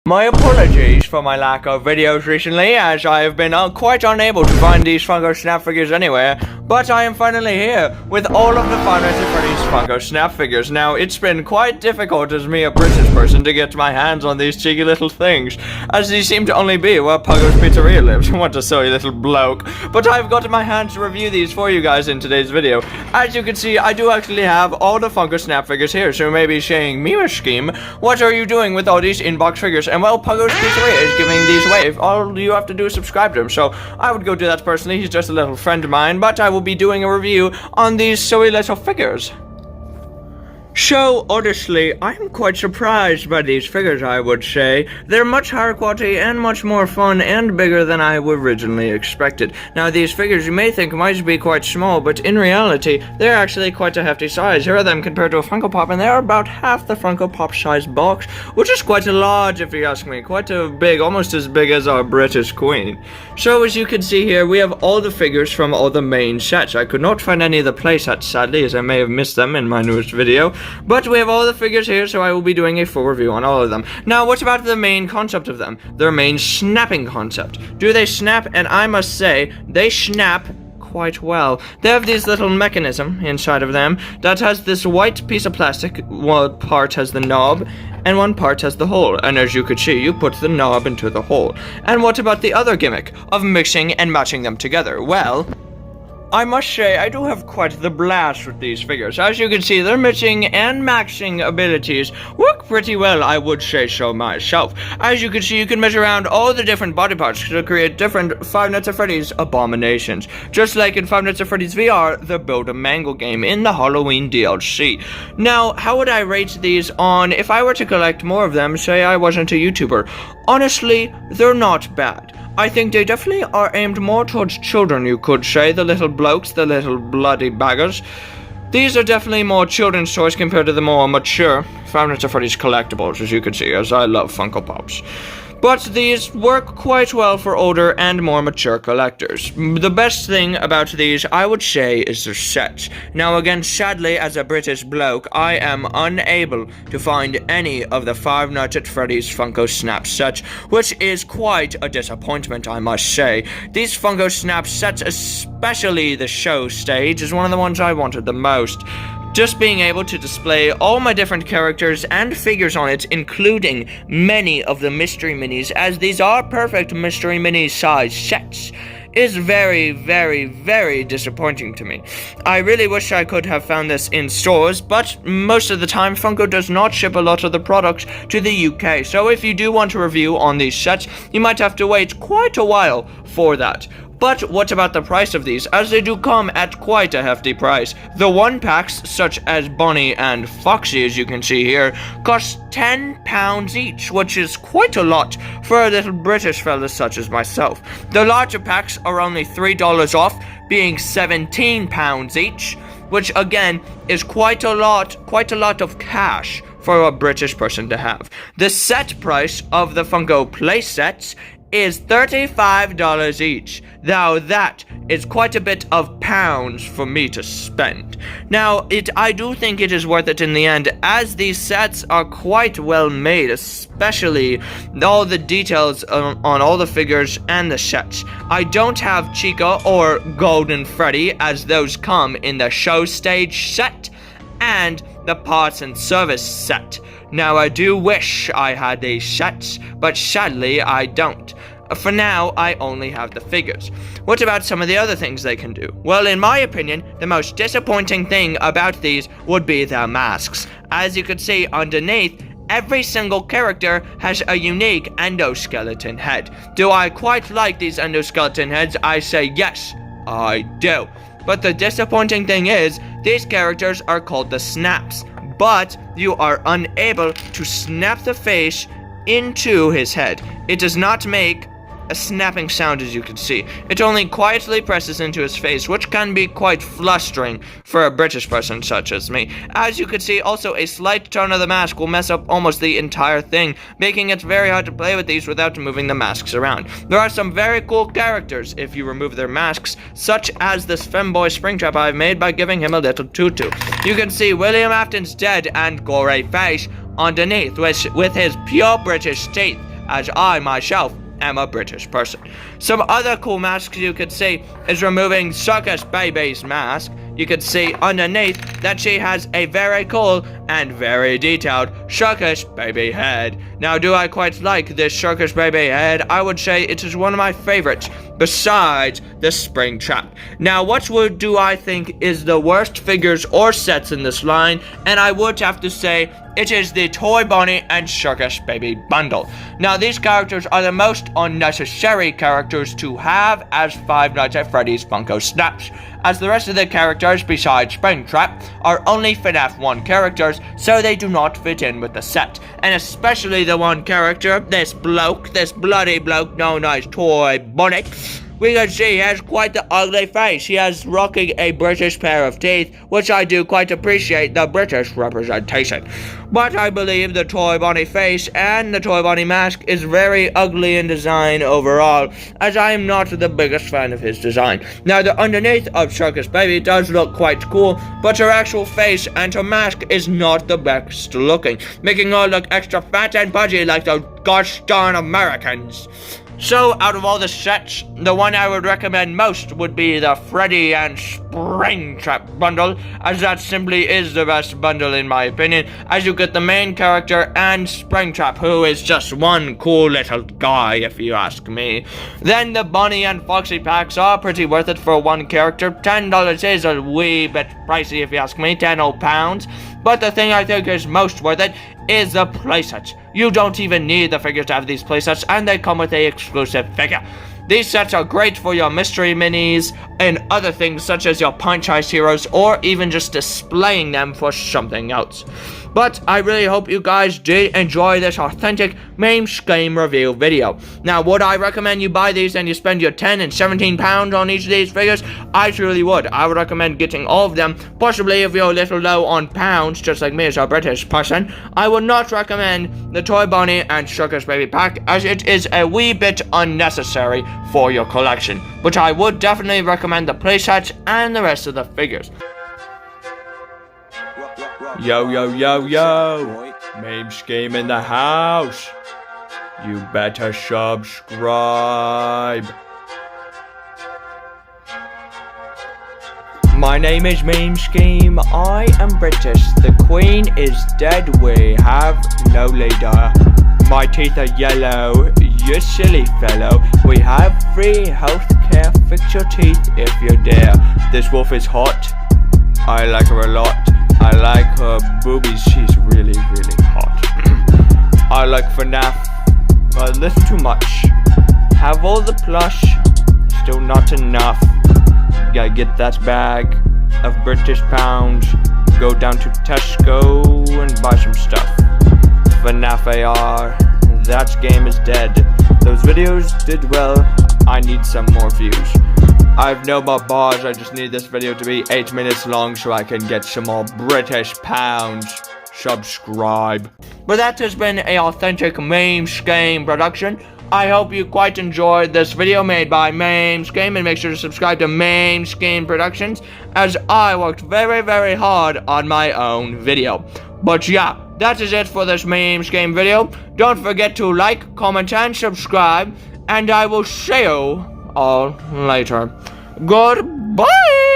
My apologies for my lack of videos recently, as I have been quite unable to find these Funko Snap figures anywhere, but I am finally here with all of the Five Nights at Freddy's Funko Snap figures. Now, it's been quite difficult as me, a British person, to get my hands on these cheeky little things, as these seem to only be where Puggo's Pizzeria lives. What a silly little bloke. But I've got in my hands to review these for you guys in today's video. As you can see, I do actually have all the Funko Snap figures here, so you may be saying, Mima Scheme, what are you doing with all these inbox figures? And well, Puggo's Pizzeria is giving these away. All you have to do is subscribe to him, so I would go do that personally. He's just a little friend of mine, but I will be doing a review on these silly little figures. So, honestly, I'm quite surprised by these figures, I would say. They're much higher quality and much more fun and bigger than I originally expected. Now, these figures you may think might be quite small, but in reality, they're actually quite a hefty size. Here are them compared to a Funko Pop, and they're about half the Funko Pop size box, which is quite a large, if you ask me. Quite a big, almost as big as our British Queen. So, as you can see here, we have all the figures from all the main sets. I could not find any of the play sets, sadly, as I may have missed them in my newest video. But we have all the figures here, so I will be doing a full review on all of them. Now, what about the main concept of them? Their main snapping concept. Do they snap? And I must say, they snap quite well. They have this little mechanism inside of them that has this white piece of plastic. One part has the knob, and one part has the hole. And as you could see, you put the knob into the hole. And what about the other gimmick of mixing and matching them together? Well, I must say, I do have quite the blast with these figures. As you can see, their mixing and matching abilities work pretty well, I would say so myself. As you can see, you can measure around all the different body parts to create different Five Nights at Freddy's abominations. Just like in Five Nights at Freddy's VR, the Build a Mangle game in the Halloween DLC. Now, how would I rate these on if I were to collect more of them, say I wasn't a YouTuber? Honestly, they're not bad. I think they definitely are aimed more towards children, you could say, the little blokes, the little bloody baggers. These are definitely more children's toys compared to the more mature Five Nights at Freddy's collectibles, as you can see, as I love Funko Pops. But these work quite well for older and more mature collectors. The best thing about these, I would say, is their sets. Now again, sadly, as a British bloke, I am unable to find any of the Five Nights at Freddy's Funko Snap sets, which is quite a disappointment, I must say. These Funko Snap sets, especially the show stage, is one of the ones I wanted the most. Just being able to display all my different characters and figures on it, including many of the mystery minis, as these are perfect mystery mini size sets, is very, very, very disappointing to me. I really wish I could have found this in stores, but most of the time Funko does not ship a lot of the products to the UK, so if you do want a review on these sets, you might have to wait quite a while for that. But what about the price of these, as they do come at quite a hefty price. The one packs, such as Bonnie and Foxy, as you can see here, cost £10 each, which is quite a lot for a little British fella such as myself. The larger packs are only $3 off, being £17 each, which again is quite a lot of cash for a British person to have. The set price of the Funko play sets is $35 each. Now that is quite a bit of pounds for me to spend. Now, I do think it is worth it in the end, as these sets are quite well made, especially all the details on all the figures and the sets. I don't have Chica or Golden Freddy, as those come in the show stage set and the parts and service set. Now, I do wish I had these sets, but sadly I don't. For now, I only have the figures. What about some of the other things they can do? Well, in my opinion, the most disappointing thing about these would be their masks. As you can see underneath, every single character has a unique endoskeleton head. Do I quite like these endoskeleton heads? I say yes, I do. But the disappointing thing is, these characters are called the Snaps, but you are unable to snap the face into his head. It does not make a snapping sound, as you can see. It only quietly presses into his face, which can be quite flustering for a British person such as me. As you can see, also a slight turn of the mask will mess up almost the entire thing, making it very hard to play with these without moving the masks around. There are some very cool characters if you remove their masks, such as this femboy Springtrap I've made by giving him a little tutu. You can see William Afton's dead and gory face underneath, with his pure British teeth. as I myself am a British person. Some other cool masks you could see is removing Circus Baby's mask. You could see underneath that she has a very cool and very detailed Circus Baby head. Now, do I quite like this Circus Baby head? I would say it is one of my favorites, besides the Spring Trap. Now, do I think is the worst figures or sets in this line? And I would have to say it is the Toy Bonnie and Circus Baby bundle. Now, these characters are the most unnecessary characters to have as Five Nights at Freddy's Funko Snaps, as the rest of the characters besides Springtrap are only FNAF 1 characters, so they do not fit in with the set. And especially the one character, this bloody bloke known as Toy Bonnie. We can see he has quite the ugly face. He has rocking a British pair of teeth, which I do quite appreciate the British representation. But I believe the Toy Bonnie face and the Toy Bonnie mask is very ugly in design overall, as I am not the biggest fan of his design. Now, the underneath of Circus Baby does look quite cool, but her actual face and her mask is not the best looking, making her look extra fat and pudgy like those gosh darn Americans. So, out of all the sets, the one I would recommend most would be the Freddy and Springtrap bundle, as that simply is the best bundle in my opinion, as you get the main character and Springtrap, who is just one cool little guy if you ask me. Then the Bonnie and Foxy packs are pretty worth it for one character. $10 is a wee bit pricey if you ask me, 10 old pounds. But the thing I think is most worth it is the playsets. You don't even need the figures to have these playsets, and they come with a exclusive figure. These sets are great for your mystery minis and other things such as your punch-sized heroes, or even just displaying them for something else. But I really hope you guys did enjoy this authentic MAME game review video. Now, would I recommend you buy these and you spend your 10 and 17 pounds on each of these figures? I truly would. I would recommend getting all of them. Possibly if you're a little low on pounds, just like me as a British person, I would not recommend the Toy Bonnie and Circus Baby pack, as it is a wee bit unnecessary for your collection. But I would definitely recommend the playsets and the rest of the figures. Yo, yo, yo, yo, MAME game in the house. You better subscribe. My name is MAME Scheme. I am British. The Queen is dead. We have no leader. My teeth are yellow. You silly fellow. We have free healthcare. Fix your teeth if you dare. This wolf is hot. I like her a lot. I like her boobies, she's really, really hot. I like FNAF a little too much. Have all the plush, still not enough. Gotta get that bag of British pounds, go down to Tesco and buy some stuff. FNAF AR, that game is dead. Those videos did well, I need some more views. I have no more bars, I just need this video to be 8 minutes long so I can get some more British pounds. Subscribe. But that has been an authentic MAME game production. I hope you quite enjoyed this video made by MAME Game, and make sure to subscribe to MAME Game Productions, as I worked very, very hard on my own video. But yeah, that is it for this MAME Game video. Don't forget to like, comment, and subscribe, and I will see you all later. Goodbye!